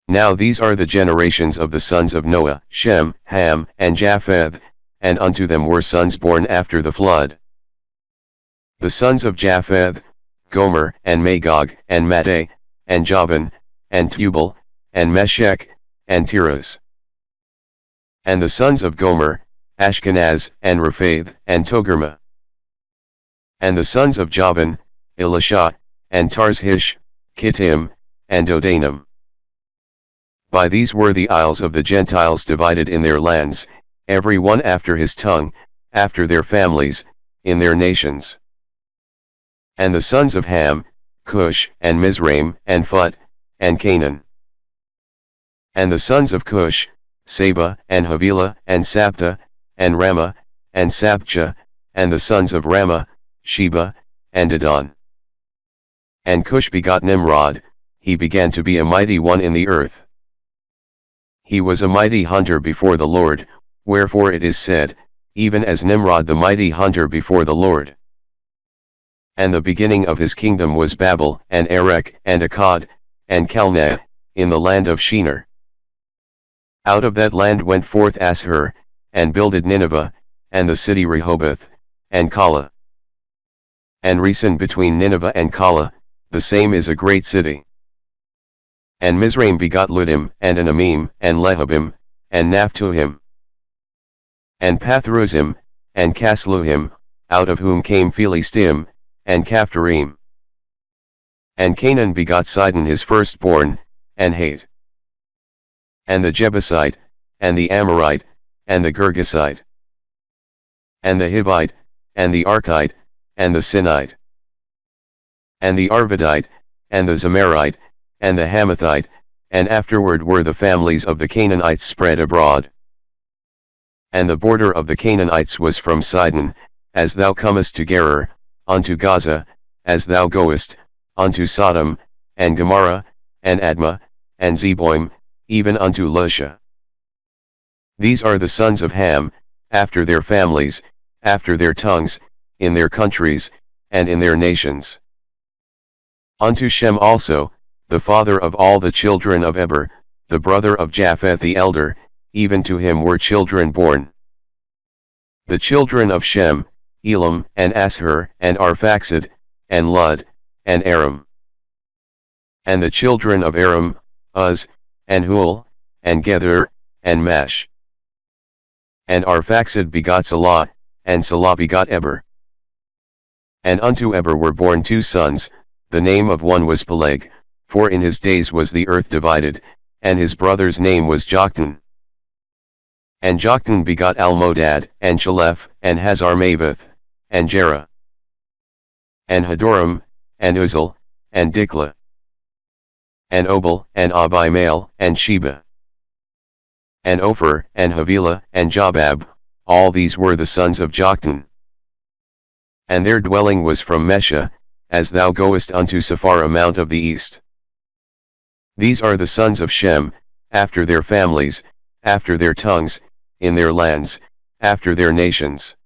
Now these are the generations of the sons of Noah, Shem, Ham, and Japheth, and unto them were sons born after the flood. The sons of Japheth, Gomer, and Magog, and Madai, and Javan, and Tubal, and Meshech, and Tiras. And the sons of Gomer, Ashkenaz, and Rephath, and Togarmah. And the sons of Javan, Elisha, and Tarshish, Kittim, and Dodanim. By these were the isles of the Gentiles divided in their lands, every one after his tongue, after their families, in their nations. And the sons of Ham, Cush, and Mizraim, and Phut, and Canaan. And the sons of Cush, Seba, and Havilah, and Sabta, and Ramah, and Sabcha, and the sons of Ramah, Sheba, and Dedan. And Cush begot Nimrod, he began to be a mighty one in the earth. He was a mighty hunter before the Lord, wherefore it is said, even as Nimrod the mighty hunter before the Lord. And the beginning of his kingdom was Babel, and Erech, and Akkad, and Calneh, in the land of Shinar. Out of that land went forth Asshur, and builded Nineveh, and the city Rehoboth, and Calah. And Resen between Nineveh and Calah, the same is a great city. And Mizraim begot Ludim, and Anamim, and Lehabim, and Naphtuhim. And Pathruzim, and Casluhim, out of whom came Philistim, and Caphtorim. And Canaan begot Sidon his firstborn, and Hate. And the Jebusite, and the Amorite, and the Girgasite. And the Hivite, and the Archite, and the Sinite. And the Arvadite, and the Zamarite, and the Hamathite, and afterward were the families of the Canaanites spread abroad. And the border of the Canaanites was from Sidon, as thou comest to Gerar, unto Gaza, as thou goest, unto Sodom, and Gomorrah, and Admah, and Zeboim, even unto Lusha. These are the sons of Ham, after their families, after their tongues, in their countries, and in their nations. Unto Shem also, the father of all the children of Eber, the brother of Japheth the elder, even to him were children born. The children of Shem, Elam, and Asshur, and Arphaxad, and Lud, and Aram. And the children of Aram, Uz, and Hul, and Gether, and Mash. And Arphaxad begot Salah, and Salah begot Eber. And unto Eber were born two sons, the name of one was Peleg, for in his days was the earth divided, and his brother's name was Joktan. And Joktan begot Almodad, and Chaleph, and Hazarmaveth, and Jerah. And Hadoram, and Uzal, and Diklah. And Obal, and Abimael, and Sheba. And Ophir, and Havilah, and Jobab, all these were the sons of Joktan. And their dwelling was from Mesha, as thou goest unto Sephara mount of the east. These are the sons of Shem, after their families, after their tongues, in their lands, after their nations.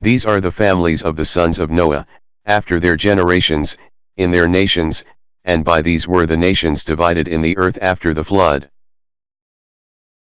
These are the families of the sons of Noah, after their generations, in their nations, and by these were the nations divided in the earth after the flood.